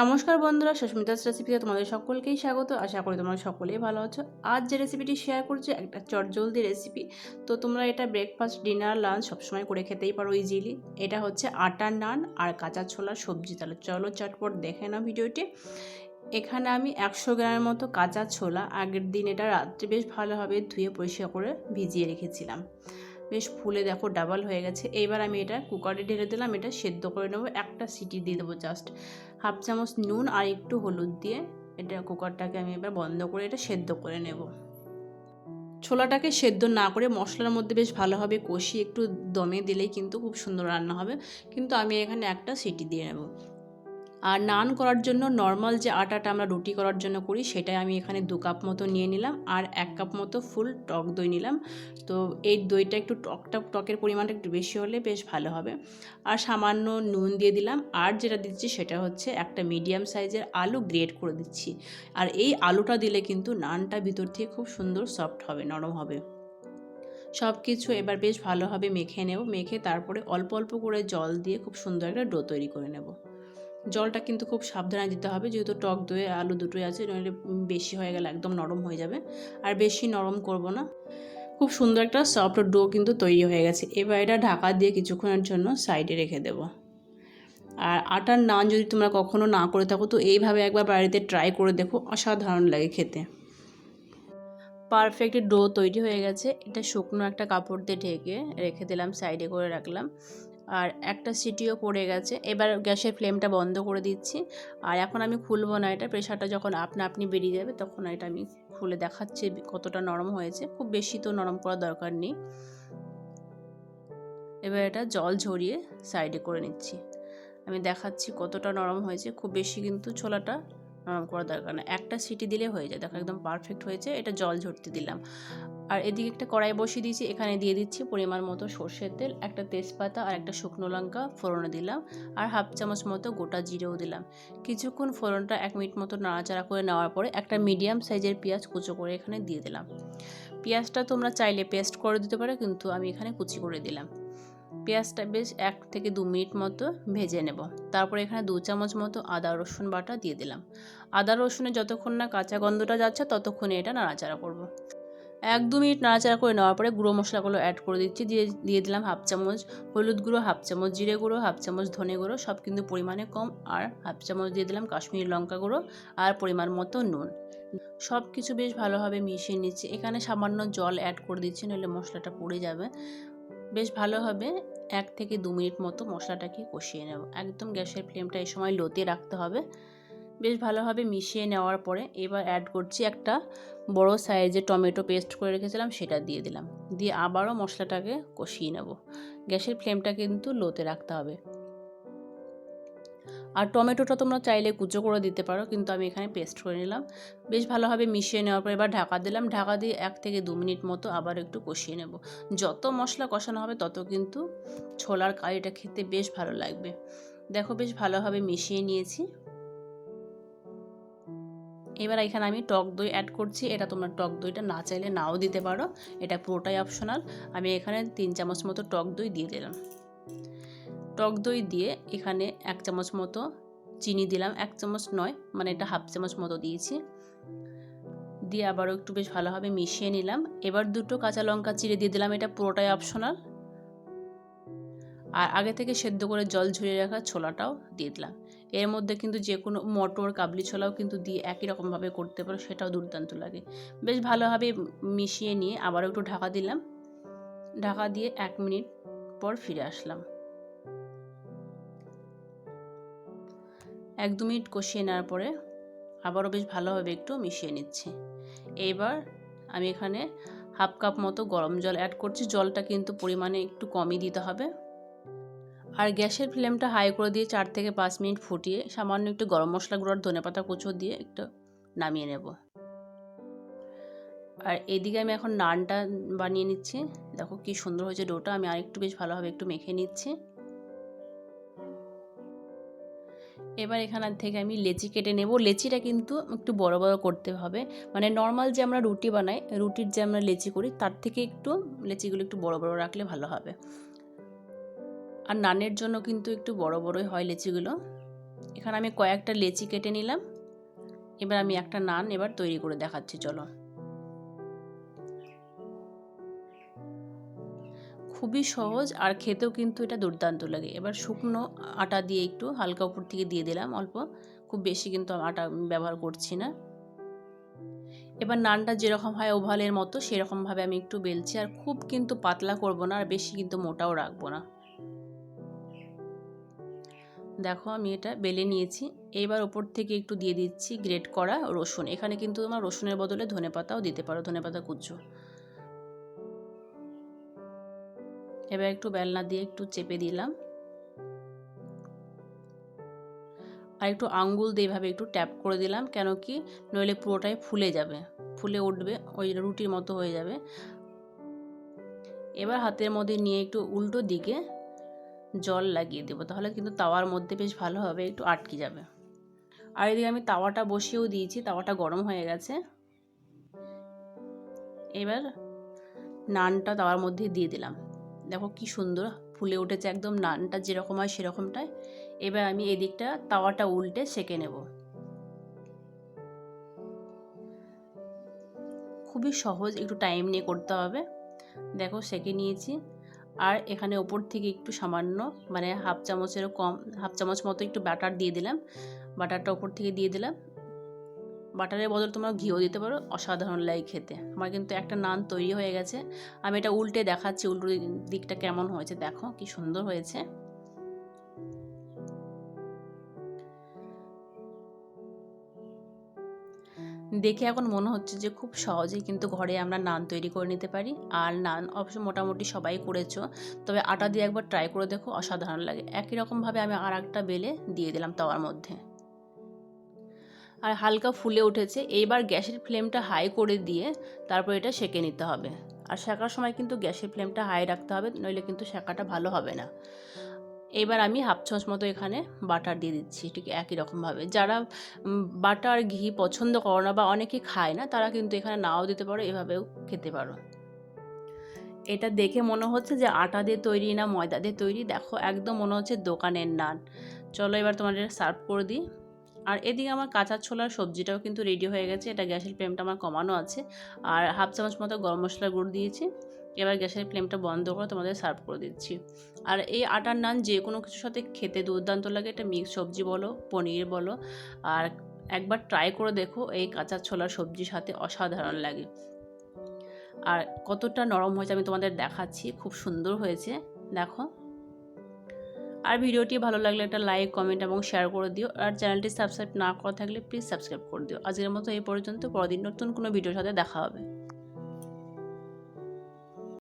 নমস্কার বন্ধুরা, সুস্মিতাস রেসিপিতে তোমাদের সকলকেই স্বাগত। আশা করি তোমরা সকলেই ভালো আছো। আজ যে রেসিপিটি শেয়ার করছি একটা চটজলদি রেসিপি। তো তোমরা এটা ব্রেকফাস্ট, ডিনার, লাঞ্চ সবসময় করে খেতেই পারো ইজিলি। এটা হচ্ছে আটার নান আর কাঁচা ছোলার সবজি। তাহলে চলো চটপট দেখে নাও ভিডিওটি। এখানে আমি 100 গ্রামের মতো কাঁচা ছোলা আগের দিন এটা রাত্রে বেশ ভালোভাবে ধুয়ে পরিষ্কার করে ভিজিয়ে রেখেছিলাম। বেশ ফুলে দেখো ডাবল হয়ে গেছে। এইবার আমি এটা কুকারে ঢেলে দিলাম, এটা সেদ্ধ করে নেবো। একটা সিটি দিয়ে দেবো জাস্ট। হাফ চামচ নুন আর একটু হলুদ দিয়ে এটা কুকারটাকে আমি এবার বন্ধ করে এটা সেদ্ধ করে নেব। ছোলাটাকে সেদ্ধ না করে মশলার মধ্যে বেশ ভালোভাবে কষিয়ে একটু দমে দিলেই কিন্তু খুব সুন্দর রান্না হবে। কিন্তু আমি এখানে একটা সিটি দিয়ে নেব। আর নান করার জন্য নর্মাল যে আটাটা আমরা রুটি করার জন্য করি সেটাই আমি এখানে 2 কাপ মতো নিয়ে নিলাম। আর 1 কাপ মতো ফুল টক দই নিলাম। তো এই দইটা একটু টকের পরিমাণটা একটু বেশি হলে বেশ ভালো হবে। আর সামান্য নুন দিয়ে দিলাম। আর যেটা দিচ্ছি সেটা হচ্ছে একটা মিডিয়াম সাইজের আলু গ্রেট করে দিচ্ছি। আর এই আলুটা দিলে কিন্তু নানটা ভিতর থেকে খুব সুন্দর সফট হবে, নরম হবে। সব কিছু এবার বেশ ভালোভাবে মেখে নেব। মেখে তারপরে অল্প অল্প করে জল দিয়ে খুব সুন্দর একটা ডো তৈরি করে নেব। জলটা কিন্তু খুব সাবধানে দিতে হবে, যেহেতু টক দই আলু দুটোই আছে, নইলে বেশি হয়ে গেলে একদম নরম হয়ে যাবে। আর বেশি নরম করব না। খুব সুন্দর একটা সফট ডো কিন্তু তৈরি হয়ে গেছে। এবার এটা ঢাকা দিয়ে কিছুক্ষণের জন্য সাইডে রেখে দেব। আর আটার নান যদি তোমরা কখনো না করে থাকো তো এইভাবে একবার বাড়িতে ট্রাই করে দেখো, অসাধারণ লাগে খেতে। পারফেক্ট ডো তৈরি হয়ে গেছে। এটা শুকনো একটা কাপড় দিয়ে ঢেকে রেখে দিলাম, সাইডে করে রাখলাম। আর একটা সিটিও পড়ে গেছে। এবার গ্যাসের ফ্লেমটা বন্ধ করে দিচ্ছি। আর এখন আমি খুলবো না এটা, প্রেশারটা যখন আপনি বেরিয়ে যাবে তখন এটা আমি খুলে দেখাচ্ছি কতটা নরম হয়েছে। খুব বেশি তো নরম করার দরকার নেই। এবার এটা জল ঝরিয়ে সাইডে করে নিচ্ছি। আমি দেখাচ্ছি কতটা নরম হয়েছে। খুব বেশি কিন্তু ছোলাটা নরম করার দরকার না, একটা সিটি দিলে হয়ে যায়। দেখো একদম পারফেক্ট হয়েছে। এটা জল ঝরতে দিলাম। আর এদিকে একটা কড়াই বসিয়ে দিয়েছি। এখানে দিয়ে দিচ্ছি পরিমাণ মতো সর্ষের তেল, একটা তেজপাতা আর একটা শুকনো লঙ্কা ফোড়নে দিলাম। আর হাফ চামচ মতো গোটা জিরেও দিলাম। কিছুক্ষণ ফোড়নটা 1 মিনিট মতো নাড়াচাড়া করে নেওয়ার পরে একটা মিডিয়াম সাইজের পেঁয়াজ কুচো করে এখানে দিয়ে দিলাম। পেঁয়াজটা তোমরা চাইলে পেস্ট করে দিতে পারো, কিন্তু আমি এখানে কুচি করে দিলাম। পেঁয়াজটা বেশ 1 থেকে 2 মিনিট মতো ভেজে নেব। তারপর এখানে 2 চামচ মতো আদা রসুন বাটা দিয়ে দিলাম। আদা রসুনে যতক্ষণ না কাঁচা গন্ধটা যাচ্ছে ততক্ষণে এটা নাড়াচাড়া করব। 1-2 মিনিট নাড়াচাড়া করে নেওয়ার পরে গুঁড়ো মশলাগুলো অ্যাড করে দিচ্ছি। দিয়ে দিলাম হাফ চামচ হলুদ গুঁড়ো, হাফ চামচ জিরে গুঁড়ো, হাফ চামচ ধনে গুঁড়ো, সব কিন্তু পরিমাণে কম। আর হাফ চামচ দিয়ে দিলাম কাশ্মীরি লঙ্কা গুঁড়ো আর পরিমাণ মতো নুন। সব কিছু বেশ ভালোভাবে মিশিয়ে নিচ্ছি। এখানে সামান্য জল অ্যাড করে দিচ্ছি, নইলে মশলাটা পুড়ে যাবে। বেশ ভালোভাবে 1 থেকে 2 মিনিট মতো মশলাটাকে কষিয়ে নেব। একদম গ্যাসের ফ্লেমটা এই সময় লোতে রাখতে হবে। বেশ ভালোভাবে মিশিয়ে নেওয়ার পরে এবার অ্যাড করছি একটা বড় সাইজের টমেটো পেস্ট করে রেখেছিলাম, সেটা দিয়ে দিলাম। দিয়ে আবারও মশলাটাকে কষিয়ে নেব। গ্যাসের ফ্লেমটা কিন্তু লোতে রাখতে হবে। আর টমেটোটা তোমরা চাইলে কুচো করে দিতে পারো, কিন্তু আমি এখানে পেস্ট করে নিলাম। বেশ ভালোভাবে মিশিয়ে নেওয়ার পর এবার ঢাকা দিলাম। ঢাকা দিয়ে 1 থেকে 2 মিনিট মতো আবার একটু কষিয়ে নেব। যত মশলা কষানো হবে তত কিন্তু ছোলার কারিটা খেতে বেশ ভালো লাগবে। দেখো বেশ ভালোভাবে মিশিয়ে নিয়েছি। এবার এখানে আমি টক দই অ্যাড করছি। এটা তোমরা টক দইটা না চাইলে নাও দিতে পারো, এটা পুরোটাই অপশনাল। আমি এখানে 3 চামচ মতো টক দই দিয়ে দিলাম। টক দই দিয়ে এখানে 1 চামচ মতো চিনি দিলাম। 1 চামচ নয়, মানে এটা হাফ চামচ মতো দিয়েছি। দিয়ে আবারও একটু বেশ ভালোভাবে মিশিয়ে নিলাম। এবার 2টো কাঁচা লঙ্কা চিড়ে দিয়ে দিলাম, এটা পুরোটাই অপশনাল। আর আগে থেকে সেদ্ধ করে জল ঝরিয়ে রাখা ছোলাটাও দিয়ে দিলাম। এর মধ্যে কিন্তু যে কোনো মটর, কাবলি ছোলাও কিন্তু দিয়ে একই রকমভাবে করতে পারো, সেটাও দুর্দান্ত লাগে। বেশ ভালোভাবে মিশিয়ে নিয়ে আবারও একটু ঢাকা দিলাম। ঢাকা দিয়ে 1 মিনিট পর ফিরে আসলাম। 1-2 মিনিট কষিয়ে নেওয়ার পরে আবারও বেশ ভালোভাবে একটু মিশিয়ে নিচ্ছি। এবার আমি এখানে হাফ কাপ মতো গরম জল অ্যাড করছি। জলটা কিন্তু পরিমাণে একটু কমই দিতে হবে। আর গ্যাসের ফ্লেমটা হাই করে দিয়ে 4 থেকে 5 মিনিট ফুটিয়ে সামান্য একটু গরম মশলা গুঁড়ো আর ধনেপাতা কুচো দিয়ে একটু নামিয়ে নেব। আর এদিকে আমি এখন নানটা বানিয়ে নিচ্ছি। দেখো কি সুন্দর হয়েছে ডোটা। আমি আরেকটু বেশ ভালোভাবে একটু মেখে নিচ্ছি। এবার এখান থেকে আমি লেচি কেটে নেব। লেচিটা কিন্তু একটু বড় বড় করতে হবে, মানে নর্মাল যে আমরা রুটি বানাই, রুটির যে আমরা লেচি করি তার থেকে একটু লেচিগুলো একটু বড় বড় রাখলে ভালো হবে। আর নানের জন্য কিন্তু একটু বড় বড়ই হয় লেচিগুলো। এখানে আমি কয়েকটা লেচি কেটে নিলাম। এবার আমি একটা নান এবার তৈরি করে দেখাচ্ছি, চলো। খুবই সহজ আর খেতেও কিন্তু এটা দুর্দান্ত লাগে। এবার শুকনো আটা দিয়ে একটু হালকা উপর থেকে দিয়ে দিলাম অল্প, খুব বেশি কিন্তু আটা ব্যবহার করছি না। এবার নানটা যেরকম হয় ওভালের মতো সেরকমভাবে আমি একটু বেলছি, আর খুব কিন্তু পাতলা করব না আর বেশি কিন্তু মোটাও রাখবো না। দেখো আমি এটা বেলে নিয়েছি। এবার ওপর থেকে একটু দিয়ে দিচ্ছি গ্রেট করা রসুন। এখানে কিন্তু তোমার রসুনের বদলে ধনেপাতাও দিতে পারো, ধনেপাতা কুচো। এবার একটু বেলনা দিয়ে একটু চেপে দিলাম, আর একটু আঙ্গুল দিয়ে এভাবে একটু ট্যাপ করে দিলাম, কেন কি নইলে পুরোটাই ফুলে যাবে, ফুলে উঠবে, ওই রুটির মতো হয়ে যাবে। এবার হাতের মধ্যে নিয়ে একটু উল্টো দিকে জল লাগিয়ে দেবো, তাহলে কিন্তু তাওয়ার মধ্যে বেশ ভালোভাবে একটু আটকে যাবে। আর এদিকে আমি তাওয়াটা বসিয়েও দিয়েছি, তাওয়াটা গরম হয়ে গেছে। এবার নানটা তাওয়ার মধ্যে দিয়ে দিলাম, দেখো কি সুন্দর ফুলে উঠেছে একদম, নানটা যেরকম হয় সেরকমটাই। এবার আমি এদিকটা তাওয়াটা উল্টে সেঁকে নেব। খুবই সহজ, একটু টাইম নিয়ে করতে হবে। দেখো সেঁকে নিয়েছি। আর এখানে ওপর থেকে একটু সামান্য মানে হাফ চামচেরও কম, হাফ চামচ মতো একটু বাটার দিয়ে দিলাম। বাটারটা ওপর থেকে দিয়ে দিলাম। বাটারের বদলে তোমরা ঘিও দিতে পারো, অসাধারণ লাগে খেতে। আমার কিন্তু একটা নান তৈরি হয়ে গেছে। আমি এটা উল্টে দেখাচ্ছি, উল্টো দিকটা কেমন হয়েছে, দেখো কি সুন্দর হয়েছে। দেখে এখন মনে হচ্ছে যে খুব সহজেই কিন্তু ঘরে আমরা নান তৈরি করে নিতে পারি। আর নান অবশ্য মোটামুটি সবাই করেছো, তবে আটা দিয়ে একবার ট্রাই করে দেখো, অসাধারণ লাগে। একই রকমভাবে আমি আর একটা বেলে দিয়ে দিলাম তাওয়ার মধ্যে, আর হালকা ফুলে উঠেছে। এইবার গ্যাসের ফ্লেমটা হাই করে দিয়ে তারপর এটা সেঁকে নিতে হবে। আর সেঁকার সময় কিন্তু গ্যাসের ফ্লেমটা হাই রাখতে হবে, নইলে কিন্তু সেঁকাটা ভালো হবে না। এবার আমি হাফ চামচ মতো এখানে বাটার দিয়ে দিচ্ছি, ঠিক একই রকমভাবে। যারা বাটার ঘি পছন্দ করো না বা অনেকে খায় না, তারা কিন্তু এখানে নাও দিতে পারো, এভাবেও খেতে পারো। এটা দেখে মনে হচ্ছে যে আটা দিয়ে তৈরি না ময়দা দিয়ে তৈরি, দেখো একদম মনে হচ্ছে দোকানের নান। চলো এবার তোমাদের সার্ভ করে দিই। আর এদিকে আমার কাঁচা ছোলার সবজিটাও কিন্তু রেডি হয়ে গেছে। এটা গ্যাসের ফ্লেমটা আমার কমানো আছে, আর হাফ চামচ মতো গরম মশলার গুঁড়ো দিয়েছি। এবার গ্যাসের ফ্লেমটা বন্ধ করে তোমাদের সার্ভ করে দিচ্ছি। আর এই আটার নান যে কোনো কিছুর সাথে খেতে দুর্দান্ত লাগে, এটা মিক্স সবজি বলো, পনির বলো। আর একবার ট্রাই করে দেখো, এই কাঁচা ছোলার সবজির সাথে অসাধারণ লাগে। আর কতটা নরম হয়েছে আমি তোমাদের দেখাচ্ছি, খুব সুন্দর হয়েছে দেখো। আর ভিডিওটি ভালো লাগলে একটা লাইক, কমেন্ট এবং শেয়ার করে দিও। আর চ্যানেলটি সাবস্ক্রাইব না করা থাকলে প্লিজ সাবস্ক্রাইব করে দিও। আজকের মতো এই পর্যন্ত, পরদিন নতুন কোনো ভিডিওর সাথে দেখা হবে।